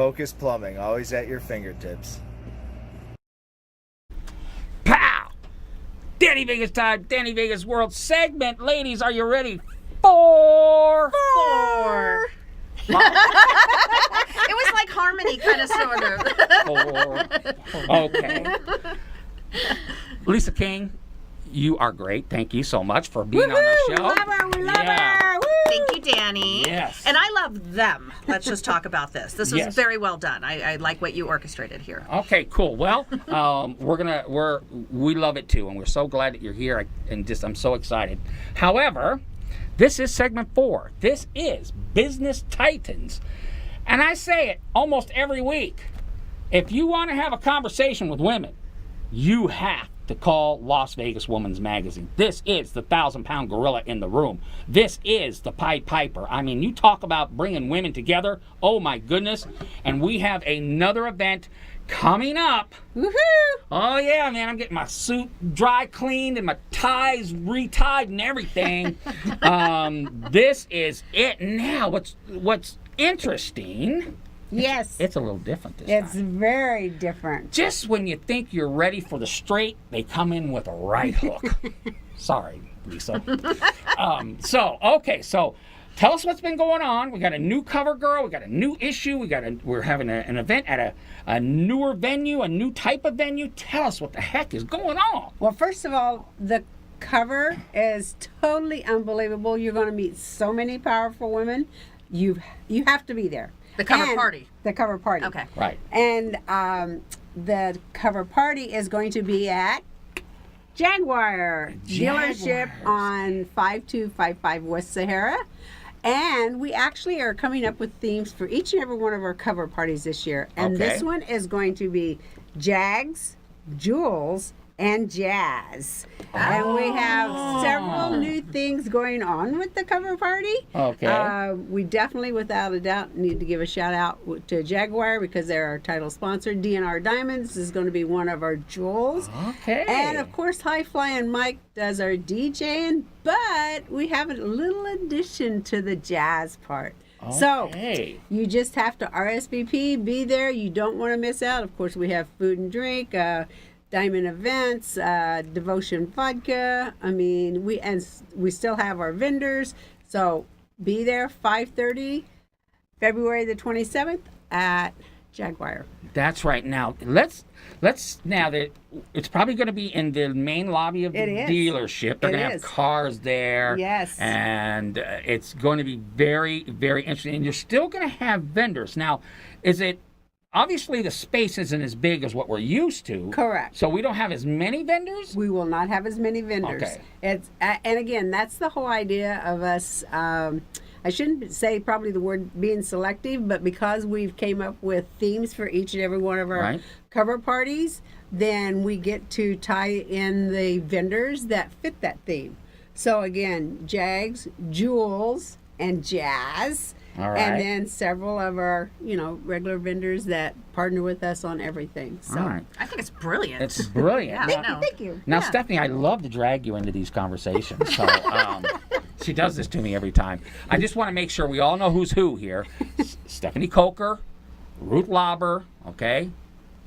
Focus Plumbing, always at your fingertips. Pow! Danny Vegas time, Danny Vegas World segment. Ladies, are you ready? Four. It was like harmony, kind of, sort of. Four. Okay. Lisa King, you are great. Thank you so much for being on the show. Love her, we love her. Woo! Thank you, Danny. Yes. And I love them. Let's just talk about this. This was Yes. very well done. I like what you orchestrated here. Okay, cool. Well, we love it too, and we're so glad that you're here. I'm so excited. However, this is segment 4. This is Business Titans, and I say it almost every week. If you want to have a conversation with women, you have to call Las Vegas Woman's Magazine. This is the 1,000-pound gorilla in the room. This is the Pied Piper. I mean, you talk about bringing women together. Oh, my goodness. And we have another event coming up. Woohoo! Oh, yeah, man. I'm getting my suit dry cleaned and my ties retied and everything. This is it now. What's interesting... Yes. It's a little different this It's time. very different. Just when you think you're ready for the straight, they come in with a right hook. Sorry, Lisa. So tell us what's been going on. We got a new cover girl. We got a new issue. We're having an event at a newer venue, a new type of venue. Tell us what the heck is going on. Well, first of all, the cover is totally unbelievable. You're going to meet so many powerful women. You have to be there. The cover And party. The cover party. Okay. Right. And the cover party is going to be at Jaguar dealership on 5255 West Sahara. And we actually are coming up with themes for each and every one of our cover parties this year. And Okay. this one is going to be Jags, Jewels, and Jazz. And we have several new things going on with the cover party. Okay. We definitely, without a doubt, need to give a shout out to Jaguar because they're our title sponsor. DNR Diamonds is going to be one of our jewels. Okay. And of course, High Flying Mike does our DJing, but we have a little addition to the jazz part. So Okay. you just have to RSVP, be there. You don't want to miss out. Of course, we have food and drink, Diamond Events, Devotion Vodka. I mean, we still have our vendors. So be there 5:30, February the 27th at Jaguar. That's right. Now it's probably going to be in the main lobby of the It is. dealership. They're It going to have is. cars there. Yes. And it's going to be very, very interesting. And you're still going to have vendors. Now, obviously the space isn't as big as what we're used to. Correct. So we don't have as many vendors? We will not have as many vendors. Okay. It's and again, that's the whole idea of us. I shouldn't say probably the word being selective, but because we've came up with themes for each and every one of our Right. cover parties, then we get to tie in the vendors that fit that theme. So again, Jags, Jewels, and Jazz. All right. And then several of our, regular vendors that partner with us on everything. So. All right. I think it's brilliant. It's brilliant. Yeah, Now- no. Thank you. Now, Yeah. Stephanie, I love to drag you into these conversations. So she does this to me every time. I just want to make sure we all know who's who here. Stephanie Coker, Ruth Lauber, okay?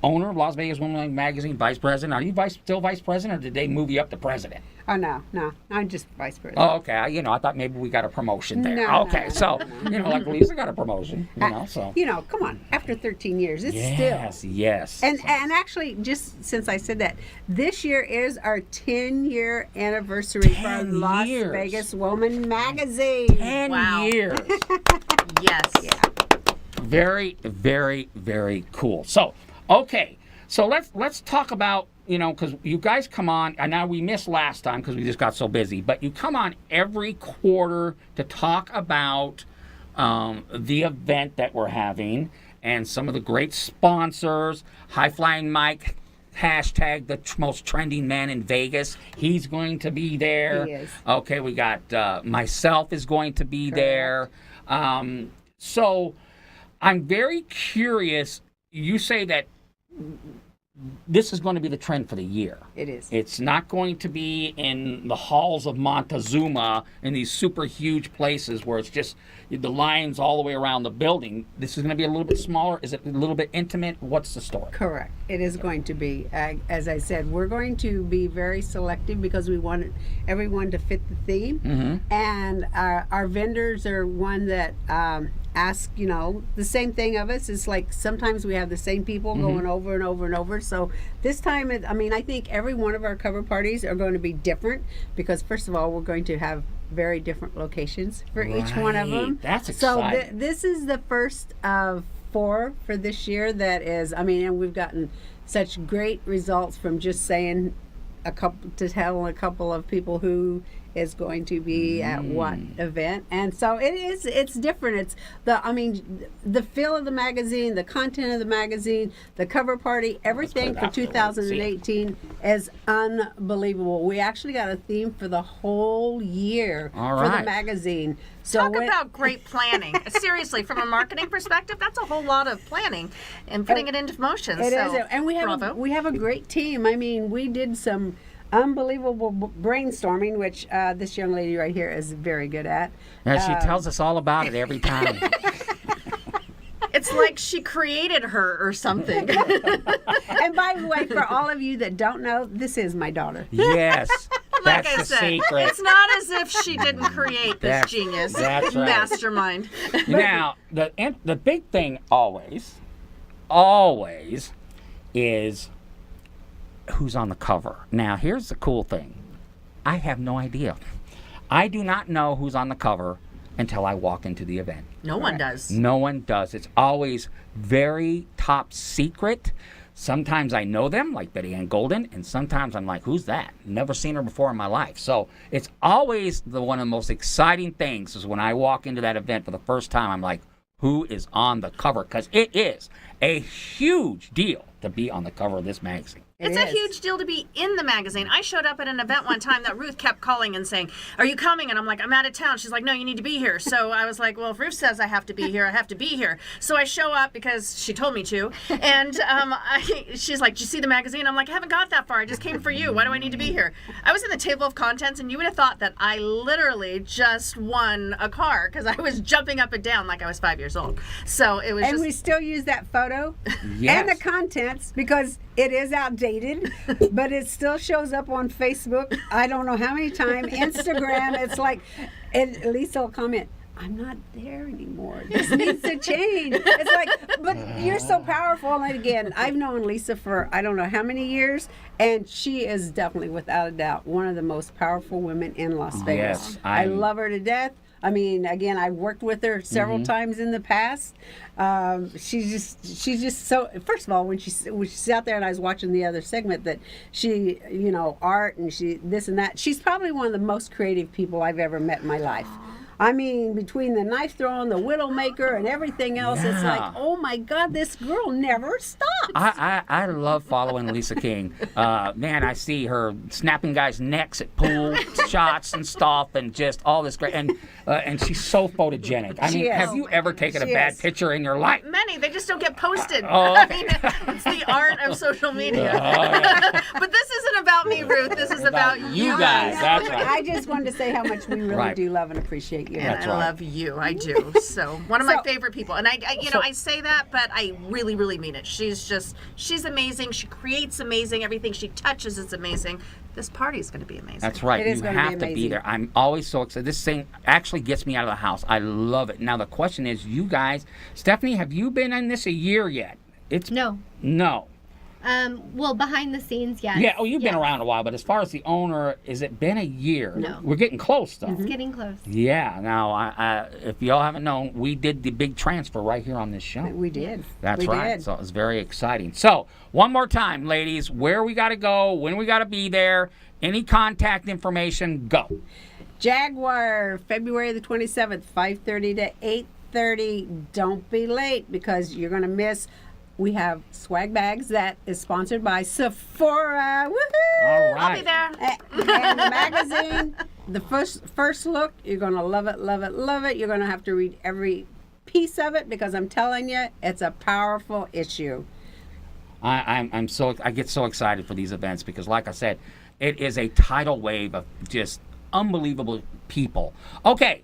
Owner of Las Vegas Woman Magazine, vice president. Are you still vice president, or did they move you up to president? Oh, no. I'm just vice president. Oh, okay. I thought maybe we got a promotion there. No, Okay, no, so, like Lisa got a promotion, so. Come on. After 13 years, it's Yes, still. yes. And actually, just since I said that, this year is our 10-year anniversary 10 for Las years. Vegas Woman Magazine. 10 Wow. years. Yes. Very, very, very cool. So, okay. So let's talk about, because you guys come on, and now we missed last time because we just got so busy, but you come on every quarter to talk about the event that we're having and some of the great sponsors. High Flying Mike, hashtag the most trending man in Vegas. He's going to be there. He is. Okay, we got myself is going to be there. So I'm very curious. You say that this is going to be the trend for the year. It is. It's not going to be in the halls of Montezuma in these super huge places where it's just the lines all the way around the building. This is going to be a little bit smaller. Is it a little bit intimate? What's the story? Correct. It is going to be. As I said, we're going to be very selective because we want everyone to fit the theme. And our vendors are one that ask, the same thing of us. It's like sometimes we have the same people going over and over and over. So this time, I think every one of our cover parties are going to be different because, first of all, we're going to have very different locations for each one of them. That's exciting. So this is the first of 4 for this year that is, and we've gotten such great results from just saying telling a couple of people who is going to be at what event. And so it's different. It's the feel of the magazine, the content of the magazine, the cover party, everything for 2018 is unbelievable. We actually got a theme for the whole year for the magazine. So Talk about great planning. Seriously, from a marketing perspective, that's a whole lot of planning and putting it into motion. It is, and we have a great team. We did some unbelievable brainstorming, which this young lady right here is very good at. Yeah, she tells us all about it every time. It's like she created her or something. And by the way, for all of you that don't know, this is my daughter. Yes. Like That's I the said, secret. it's not as if she didn't create this genius that's right. mastermind. Now, the big thing always is who's on the cover. Now, here's the cool thing. I have no idea. I do not know who's on the cover until I walk into the event. No one does. No one does. It's always very top secret. Sometimes I know them, like Betty Ann Golden, and sometimes I'm like, who's that? Never seen her before in my life. So it's always one of the most exciting things is when I walk into that event for the first time, I'm like, who is on the cover? Because it is a huge deal to be on the cover of this magazine. It's a huge deal to be in the magazine. I showed up at an event one time that Ruth kept calling and saying, are you coming? And I'm like, I'm out of town. She's like, no, you need to be here. So I was like, well, if Ruth says I have to be here, I have to be here. So I show up because she told me to. And she's like, did you see the magazine? I'm like, I haven't got that far. I just came for you. Why do I need to be here? I was in the table of contents, and you would have thought that I literally just won a car because I was jumping up and down like I was 5 years old. So it was and we still use that photo Yes. and the contents because it is outdated, but it still shows up on Facebook. I don't know how many times. Instagram, it's like, and Lisa will comment, I'm not there anymore. This needs to change. It's like, but you're so powerful. And again, I've known Lisa for I don't know how many years, and she is definitely, without a doubt, one of the most powerful women in Las Vegas. Yes, I love her to death. Again, I've worked with her several times in the past. She's just so. First of all, when she's out there, and I was watching the other segment that she, art and she this and that. She's probably one of the most creative people I've ever met in my life. Between the knife throwing, the Widowmaker, and everything else, it's like, oh my God, this girl never stops. I love following Lisa King. Man, I see her snapping guys' necks at pool shots and stuff, and just all this great. And she's so photogenic. Have you ever taken a bad picture in your life? many. They just don't get posted. Okay. It's the art of social media. But this isn't about me, Ruth. This is about you guys. That's right. I just wanted to say how much we really do love and appreciate you. And That's I right. love you. I do. So one of my favorite people. And I say that, but I really, really mean it. She's amazing. She creates amazing. Everything she touches is amazing. This party is going to be amazing. That's right. It is You gonna be have to be amazing. there. I'm always so excited. This thing actually gets me out of the house. I love it. Now the question is, you guys, Stephanie, have you been in this a year yet? No. No. Well, behind the scenes, yes. Yeah. Oh, you've been around a while, but as far as the owner, has it been a year? No. We're getting close, though. It's getting close. Yeah. Now, if y'all haven't known, we did the big transfer right here on this show. We did. That's we right. Did. So it was very exciting. So one more time, ladies, where we got to go, when we got to be there, any contact information, go. Jaguar, February the 27th, 5:30 to 8:30. Don't be late because you're going to miss. We have swag bags that is sponsored by Sephora. Woohoo! All right. I'll be there. And the magazine, the first look, you're going to love it, love it, love it. You're going to have to read every piece of it because I'm telling you, it's a powerful issue. I get so excited for these events because, like I said, it is a tidal wave of just unbelievable people. Okay,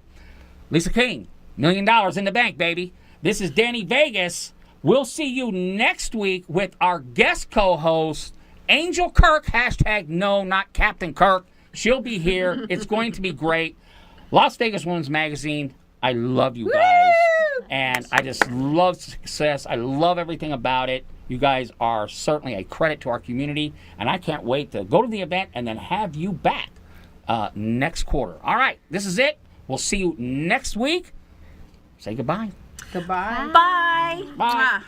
Lisa King, $1 million in the bank, baby. This is Danny Vegas. We'll see you next week with our guest co-host, Angel Kirk. Hashtag no, not Captain Kirk. She'll be here. It's going to be great. Las Vegas Women's Magazine. I love you guys. And I just love success. I love everything about it. You guys are certainly a credit to our community. And I can't wait to go to the event and then have you back next quarter. All right. This is it. We'll see you next week. Say goodbye. Goodbye. Bye. Bye. Mwah.